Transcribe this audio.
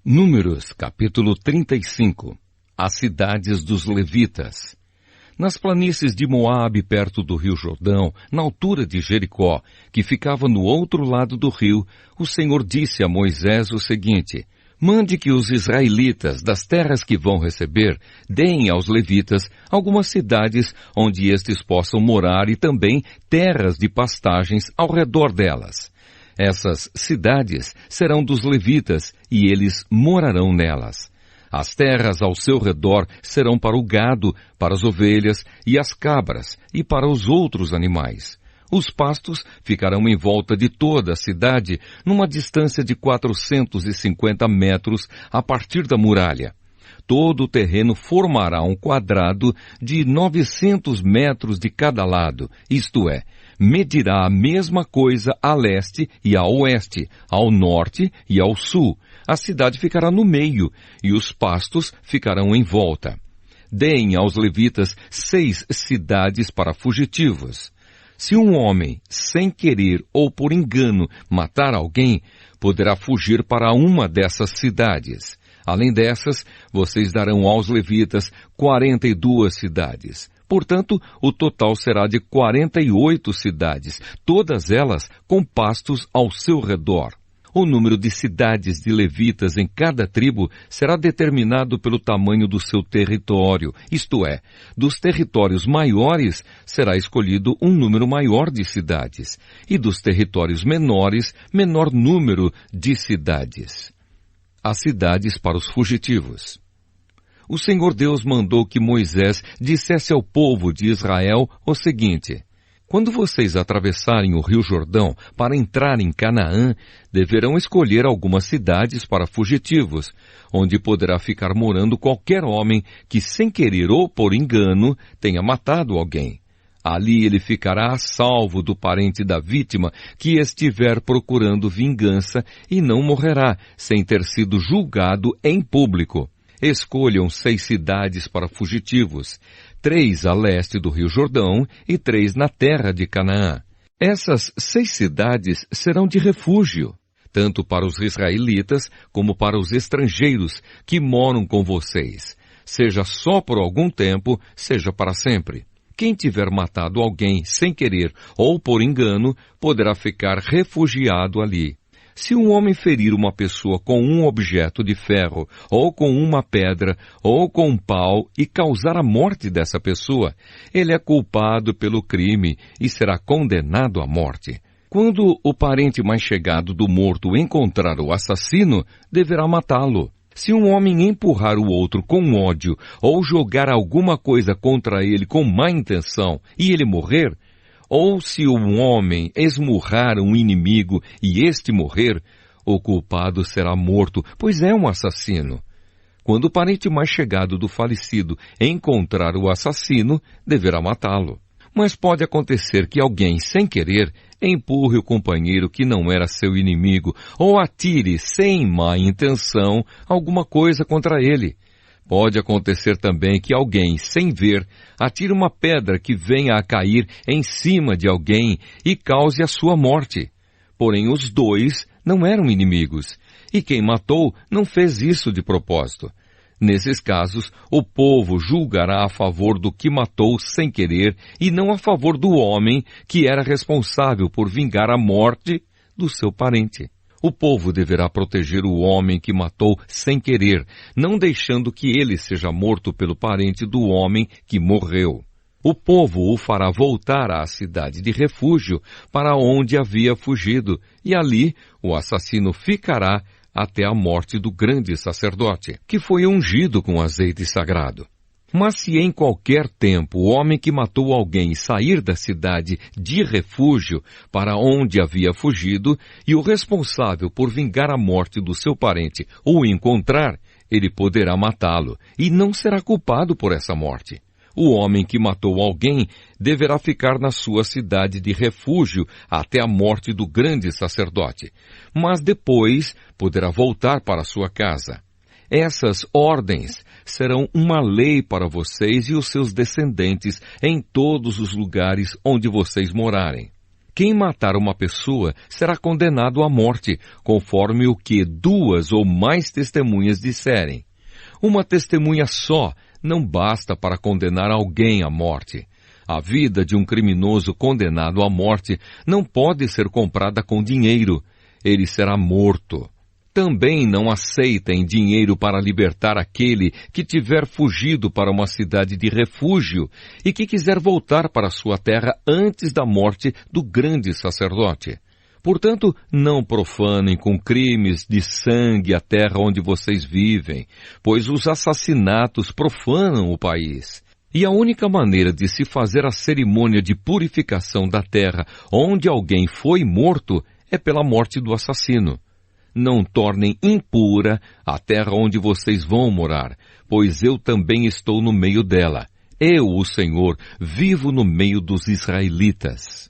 Números, capítulo 35. As cidades dos levitas. Nas planícies de Moabe, perto do rio Jordão, na altura de Jericó, que ficava no outro lado do rio, o Senhor disse a Moisés o seguinte: mande que os israelitas, das terras que vão receber, deem aos levitas algumas cidades onde estes possam morar e também terras de pastagens ao redor delas. Essas cidades serão dos levitas e eles morarão nelas. As terras ao seu redor serão para o gado, para as ovelhas e as cabras e para os outros animais. Os pastos ficarão em volta de toda a cidade, numa distância de 450 metros a partir da muralha. Todo o terreno formará um quadrado de 900 metros de cada lado, isto é, medirá a mesma coisa a leste e a oeste, ao norte e ao sul. A cidade ficará no meio e os pastos ficarão em volta. Deem aos levitas 6 cidades para fugitivos. Se um homem, sem querer ou por engano, matar alguém, poderá fugir para uma dessas cidades. Além dessas, vocês darão aos levitas 42 cidades. Portanto, o total será de 48 cidades, todas elas com pastos ao seu redor. O número de cidades de levitas em cada tribo será determinado pelo tamanho do seu território, isto é, dos territórios maiores será escolhido um número maior de cidades, e dos territórios menores, menor número de cidades. As cidades para os fugitivos. O Senhor Deus mandou que Moisés dissesse ao povo de Israel o seguinte: quando vocês atravessarem o rio Jordão para entrar em Canaã, deverão escolher algumas cidades para fugitivos, onde poderá ficar morando qualquer homem que, sem querer ou por engano, tenha matado alguém. Ali ele ficará a salvo do parente da vítima que estiver procurando vingança e não morrerá sem ter sido julgado em público. Escolham 6 cidades para fugitivos, 3 a leste do rio Jordão e 3 na terra de Canaã. Essas 6 cidades serão de refúgio, tanto para os israelitas como para os estrangeiros que moram com vocês, seja só por algum tempo, seja para sempre. Quem tiver matado alguém sem querer ou por engano, poderá ficar refugiado ali. Se um homem ferir uma pessoa com um objeto de ferro, ou com uma pedra, ou com um pau, e causar a morte dessa pessoa, ele é culpado pelo crime e será condenado à morte. Quando o parente mais chegado do morto encontrar o assassino, deverá matá-lo. Se um homem empurrar o outro com ódio, ou jogar alguma coisa contra ele com má intenção, e ele morrer, ou se um homem esmurrar um inimigo e este morrer, o culpado será morto, pois é um assassino. Quando o parente mais chegado do falecido encontrar o assassino, deverá matá-lo. Mas pode acontecer que alguém, sem querer, empurre o companheiro que não era seu inimigo, ou atire, sem má intenção, alguma coisa contra ele. Pode acontecer também que alguém, sem ver, atire uma pedra que venha a cair em cima de alguém e cause a sua morte. Porém, os dois não eram inimigos, e quem matou não fez isso de propósito. Nesses casos, o povo julgará a favor do que matou sem querer e não a favor do homem que era responsável por vingar a morte do seu parente. O povo deverá proteger o homem que matou sem querer, não deixando que ele seja morto pelo parente do homem que morreu. O povo o fará voltar à cidade de refúgio para onde havia fugido, e ali o assassino ficará até a morte do grande sacerdote, que foi ungido com azeite sagrado. Mas se em qualquer tempo o homem que matou alguém sair da cidade de refúgio para onde havia fugido e o responsável por vingar a morte do seu parente o encontrar, ele poderá matá-lo e não será culpado por essa morte. O homem que matou alguém deverá ficar na sua cidade de refúgio até a morte do grande sacerdote, mas depois poderá voltar para sua casa. Essas ordens serão uma lei para vocês e os seus descendentes em todos os lugares onde vocês morarem. Quem matar uma pessoa será condenado à morte, conforme o que 2 ou mais testemunhas disserem. Uma testemunha só não basta para condenar alguém à morte. A vida de um criminoso condenado à morte não pode ser comprada com dinheiro. Ele será morto. Também não aceitem dinheiro para libertar aquele que tiver fugido para uma cidade de refúgio e que quiser voltar para sua terra antes da morte do grande sacerdote. Portanto, não profanem com crimes de sangue a terra onde vocês vivem, pois os assassinatos profanam o país. E a única maneira de se fazer a cerimônia de purificação da terra onde alguém foi morto é pela morte do assassino. Não tornem impura a terra onde vocês vão morar, pois eu também estou no meio dela. Eu, o Senhor, vivo no meio dos israelitas.